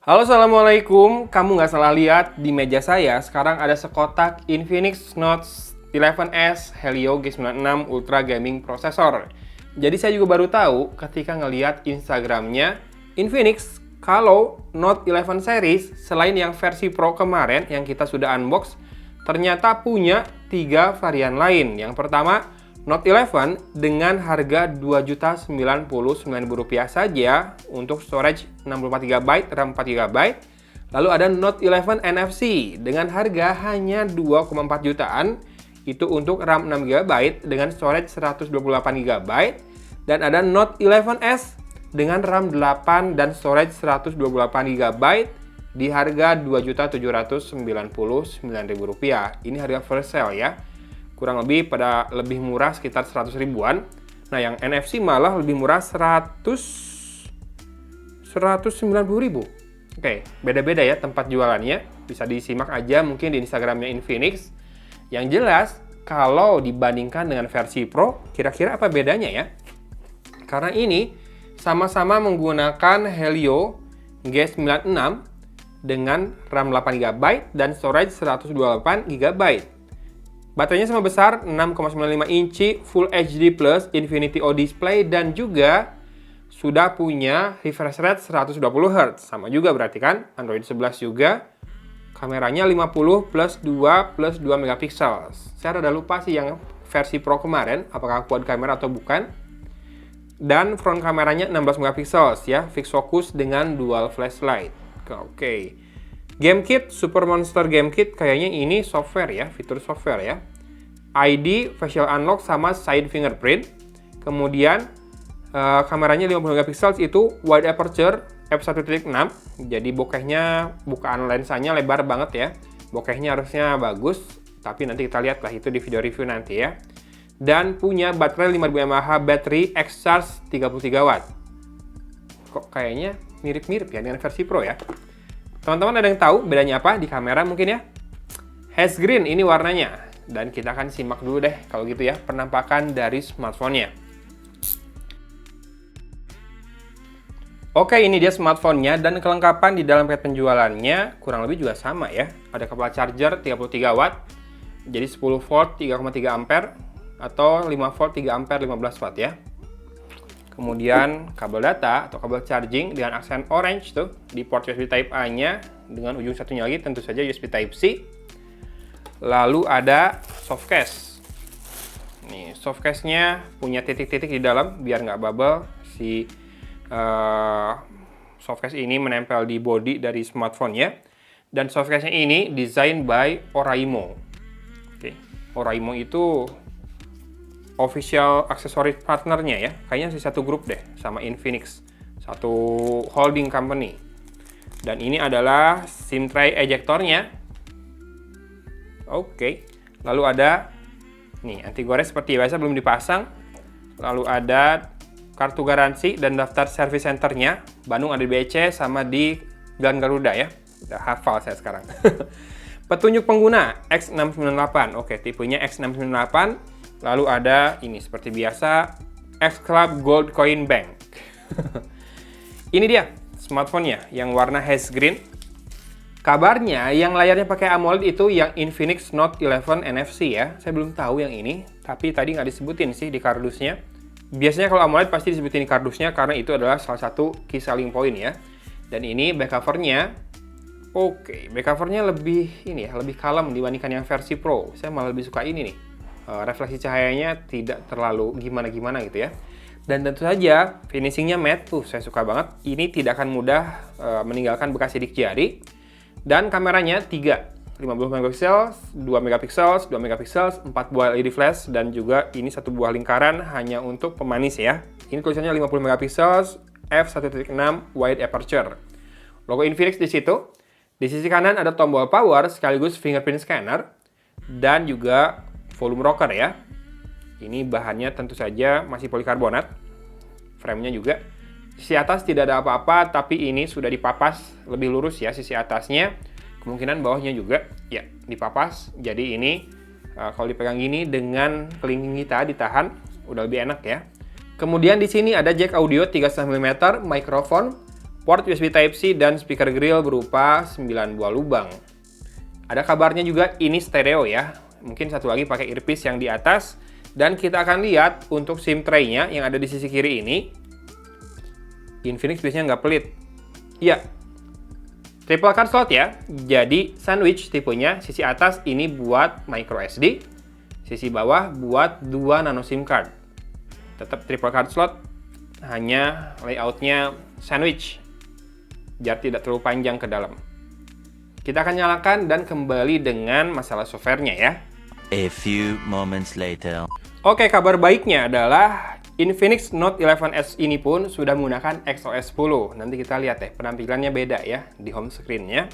Halo, assalamualaikum. Kamu nggak salah lihat di meja saya. Sekarang ada sekotak Infinix Note 11S Helio G96 Ultra Gaming Processor. Jadi saya juga baru tahu ketika ngelihat Instagramnya Infinix kalau Note 11 series selain yang versi Pro kemarin yang kita sudah unbox, ternyata punya 3 varian lain. Yang pertama, Note 11 dengan harga Rp2.099.000 saja untuk storage 64GB, RAM 4GB. Lalu ada Note 11 NFC dengan harga hanya 2,4 jutaan, itu untuk RAM 6GB dengan storage 128GB. Dan ada Note 11S dengan RAM 8 dan storage 128GB di harga Rp2.799.000. Ini harga first sale ya. Kurang lebih pada lebih murah sekitar 100 ribuan. Nah, yang NFC malah lebih murah 190 ribu. Oke, beda-beda ya tempat jualannya. Bisa disimak aja mungkin di Instagramnya Infinix. Yang jelas, kalau dibandingkan dengan versi Pro, kira-kira apa bedanya ya? Karena ini sama-sama menggunakan Helio G96 dengan RAM 8GB dan storage 128GB. Baterainya sama besar, 6,95 inci Full HD Plus Infinity O display dan juga sudah punya refresh rate 120Hz. Sama juga berarti kan, Android 11 juga. Kameranya 50 plus 2 plus 2 megapiksel. Saya rada lupa sih yang versi Pro kemarin, apakah quad kamera atau bukan. Dan front kameranya 16 megapiksel ya, fixed focus dengan dual flashlight. Oke. Game Kit, Super Monster Game Kit, kayaknya ini software ya, fitur software ya. ID, Facial Unlock, sama Side Fingerprint. Kemudian, kameranya 50 megapiksel itu wide aperture f1.6. Jadi bokehnya, bukaan lensanya lebar banget ya. Bokehnya harusnya bagus, tapi nanti kita lihat lah itu di video review nanti ya. Dan punya baterai 5000 mAh battery X-Charge 33 watt. Kok kayaknya mirip-mirip ya dengan versi Pro ya. Teman-teman ada yang tahu bedanya apa di kamera mungkin ya? Haze green ini warnanya. Dan kita akan simak dulu deh kalau gitu ya penampakan dari smartphone-nya. Oke, ini dia smartphone-nya dan kelengkapan di dalam paket penjualannya kurang lebih juga sama ya. Ada kabel charger 33 watt. Jadi 10 volt 3,3 ampere atau 5 volt 3 ampere 15 watt ya. Kemudian kabel data atau kabel charging dengan aksen orange tuh di port USB Type A-nya, dengan ujung satunya lagi tentu saja USB Type C. Lalu ada softcase. Nih, softcase-nya punya titik-titik di dalam biar nggak bubble. Si softcase ini menempel di body dari smartphone-nya. Dan softcase-nya ini design by Oraimo. Oke, Oraimo itu official aksesoris partnernya ya, kayaknya sih satu grup deh sama Infinix, satu holding company. Dan ini adalah SIM tray ejectornya. Oke, lalu ada nih anti gores seperti biasa belum dipasang. Lalu ada kartu garansi dan daftar service centernya. Bandung ada di BC sama di Jalan Garuda ya. Udah hafal saya sekarang. Petunjuk pengguna X698. Oke, tipenya X698. Lalu ada ini seperti biasa X Club Gold Coin Bank. Ini dia smartphone-nya yang warna haze green. Kabarnya yang layarnya pakai AMOLED itu yang Infinix Note 11 NFC ya. Saya belum tahu yang ini, tapi tadi nggak disebutin sih di kardusnya. Biasanya kalau AMOLED pasti disebutin di kardusnya karena itu adalah salah satu key selling point ya. Dan ini back cover-nya. Oke, back cover-nya lebih ini ya, lebih kalem dibandingkan yang versi Pro. Saya malah lebih suka ini nih. Refleksi cahayanya tidak terlalu gimana-gimana gitu ya. Dan tentu saja finishingnya matte, saya suka banget. Ini tidak akan mudah meninggalkan bekas sidik jari. Dan kameranya 3, 50 megapiksel, 2 megapiksel, 2 megapiksel, 4 buah LED flash, dan juga ini satu buah lingkaran hanya untuk pemanis ya. Ini tulisannya 50 megapiksel, f1.6 wide aperture. Logo Infinix di situ. Di sisi kanan ada tombol power sekaligus fingerprint scanner dan juga volume rocker ya. Ini bahannya tentu saja masih polikarbonat. Frame-nya juga. Sisi atas tidak ada apa-apa, tapi ini sudah dipapas lebih lurus ya sisi atasnya. Kemungkinan bawahnya juga ya dipapas. Jadi ini kalau dipegang gini dengan kelingking kita ditahan, udah lebih enak ya. Kemudian di sini ada jack audio 3,5 mm, mikrofon, port USB Type-C dan speaker grill berupa 9 buah lubang. Ada kabarnya juga ini stereo ya. Mungkin satu lagi pakai earpiece yang di atas. Dan kita akan lihat untuk SIM tray-nya yang ada di sisi kiri ini. Infinix biasanya nggak pelit. Iya, triple card slot ya. Jadi sandwich tipenya, sisi atas ini buat micro SD, sisi bawah buat 2 nano SIM card. Tetap triple card slot, hanya layoutnya sandwich, biar tidak terlalu panjang ke dalam. Kita akan nyalakan dan kembali dengan masalah software-nya ya. A few moments later. Oke, kabar baiknya adalah Infinix Note 11S ini pun sudah menggunakan XOS 10. Nanti kita lihat ya, penampilannya beda ya di home screen-nya.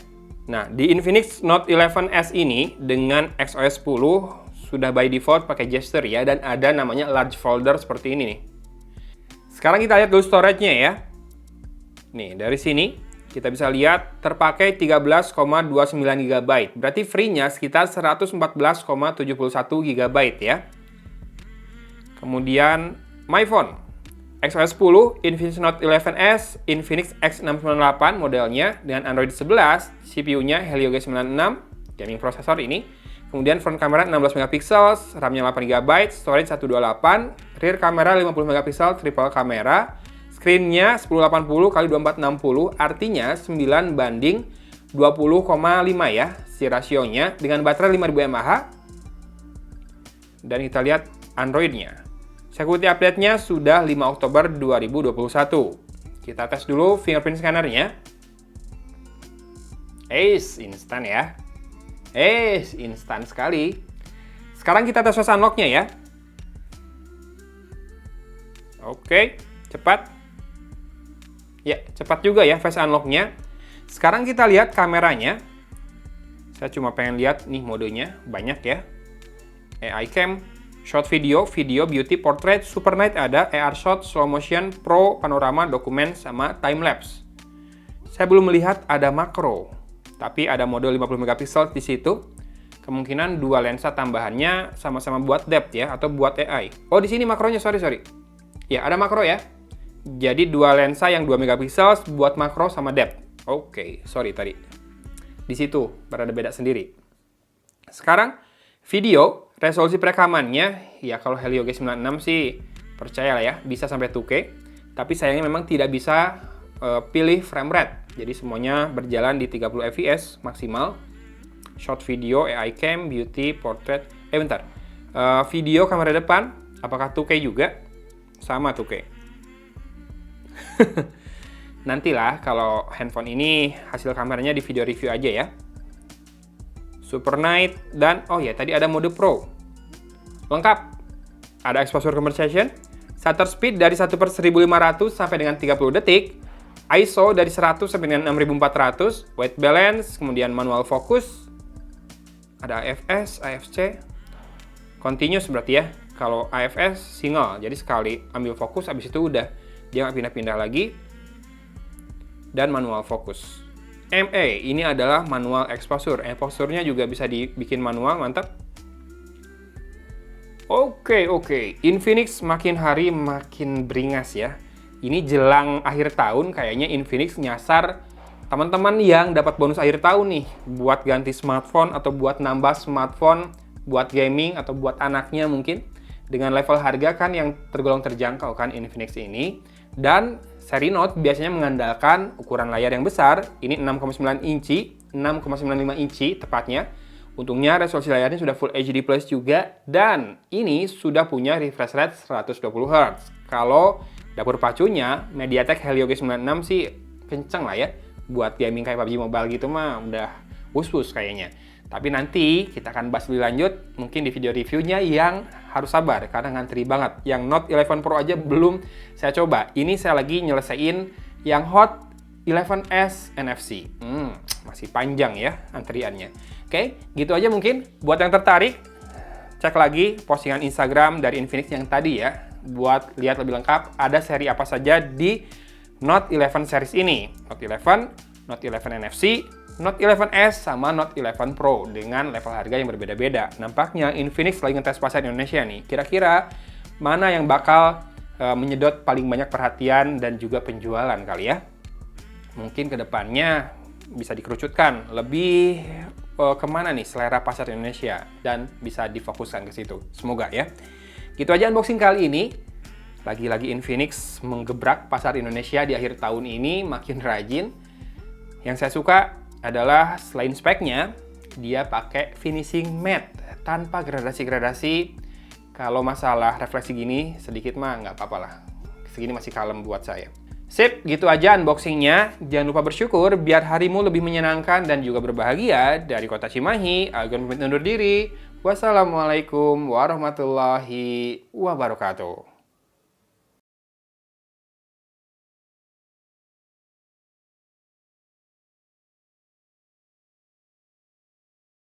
Nah, di Infinix Note 11S ini dengan XOS 10 sudah by default pakai gesture ya, dan ada namanya large folder seperti ini nih. Sekarang kita lihat dulu storage-nya ya. Nih, dari sini kita bisa lihat terpakai 13,29 GB. Berarti free-nya sekitar 114,71 GB ya. Kemudian My Phone, XOS 10, Infinix Note 11S, Infinix X698 modelnya dengan Android 11, CPU-nya Helio G96, gaming prosesor ini. Kemudian front kamera 16 MP, RAM-nya 8 GB, storage 128, rear kamera 50 MP, triple kamera, screen-nya 1080 x 2460, artinya 9:20,5 ya si rasionya, dengan baterai 5000 mAh. Dan kita lihat Android-nya. Security update-nya sudah 5 Oktober 2021. Kita tes dulu fingerprint scanner-nya. Instan ya. Instan sekali. Sekarang kita tes face unlock-nya ya. Oke, cepat. Ya, cepat juga ya face unlock-nya. Sekarang kita lihat kameranya. Saya cuma pengen lihat nih modenya, banyak ya. AI cam, short video, video, beauty, portrait, super night ada, AR shot, slow motion, pro, panorama, dokumen, sama time lapse. Saya belum melihat ada makro, tapi ada mode 50 MP di situ. Kemungkinan 2 lensa tambahannya sama-sama buat depth ya, atau buat AI. Oh, di sini makronya, sorry. Ya, ada makro ya. Jadi 2 lensa yang 2 MP buat makro sama depth. Oke, sorry tadi. Di situ berada beda sendiri. Sekarang video, resolusi perekamannya, ya kalau Helio G96 sih percayalah ya, bisa sampai 2K. Tapi sayangnya memang tidak bisa pilih frame rate. Jadi semuanya berjalan di 30 fps maksimal. Short video, AI cam, beauty, portrait. Bentar. Video kamera depan, apakah 2K juga? Sama 2K. Nantilah kalau handphone ini hasil kameranya di video review aja ya. Super night, dan oh ya tadi ada mode pro. Lengkap. Ada exposure conversation, shutter speed dari 1/1500 sampai dengan 30 detik, ISO dari 100 sampai dengan 6400, white balance, kemudian manual focus, ada AFS, AFC, continuous berarti ya. Kalau AFS single, jadi sekali ambil fokus, habis itu udah dia nggak pindah-pindah lagi. Dan manual fokus. MA, ini adalah manual exposure. Exposure-nya juga bisa dibikin manual, mantap. Oke. Infinix makin hari makin beringas ya. Ini jelang akhir tahun, kayaknya Infinix nyasar teman-teman yang dapat bonus akhir tahun nih. Buat ganti smartphone, atau buat nambah smartphone, buat gaming, atau buat anaknya mungkin. Dengan level harga kan yang tergolong terjangkau kan Infinix ini. Dan seri Note biasanya mengandalkan ukuran layar yang besar. Ini 6,9 inci, 6,95 inci tepatnya. Untungnya resolusi layarnya sudah Full HD Plus juga. Dan ini sudah punya refresh rate 120 Hz. Kalau dapur pacunya, MediaTek Helio G96 sih kenceng lah ya. Buat gaming kayak PUBG Mobile gitu mah udah wus-wus kayaknya. Tapi nanti kita akan bahas lebih lanjut mungkin di video reviewnya, yang harus sabar karena ngantri banget. Yang Note 11 Pro aja belum saya coba. Ini saya lagi nyelesain yang Hot 11S NFC. Masih panjang ya antriannya. Oke, gitu aja mungkin. Buat yang tertarik, cek lagi postingan Instagram dari Infinix yang tadi ya. Buat lihat lebih lengkap ada seri apa saja di Note 11 series ini. Note 11, Note 11 NFC, Note 11S sama Note 11 Pro dengan level harga yang berbeda-beda. Nampaknya Infinix lagi ngetes pasar Indonesia nih. Kira-kira mana yang bakal menyedot paling banyak perhatian dan juga penjualan kali ya. Mungkin kedepannya bisa dikerucutkan lebih kemana nih selera pasar Indonesia dan bisa difokuskan ke situ. Semoga ya. Gitu aja unboxing kali ini. Lagi-lagi Infinix menggebrak pasar Indonesia di akhir tahun ini makin rajin. Yang saya suka adalah selain speknya, dia pakai finishing matte tanpa gradasi-gradasi. Kalau masalah refleksi gini sedikit mah nggak apa-apa lah. Segini masih kalem buat saya. Sip, gitu aja unboxingnya. Jangan lupa bersyukur biar harimu lebih menyenangkan dan juga berbahagia. Dari Kota Cimahi, Agun pamit undur diri. Wassalamualaikum warahmatullahi wabarakatuh.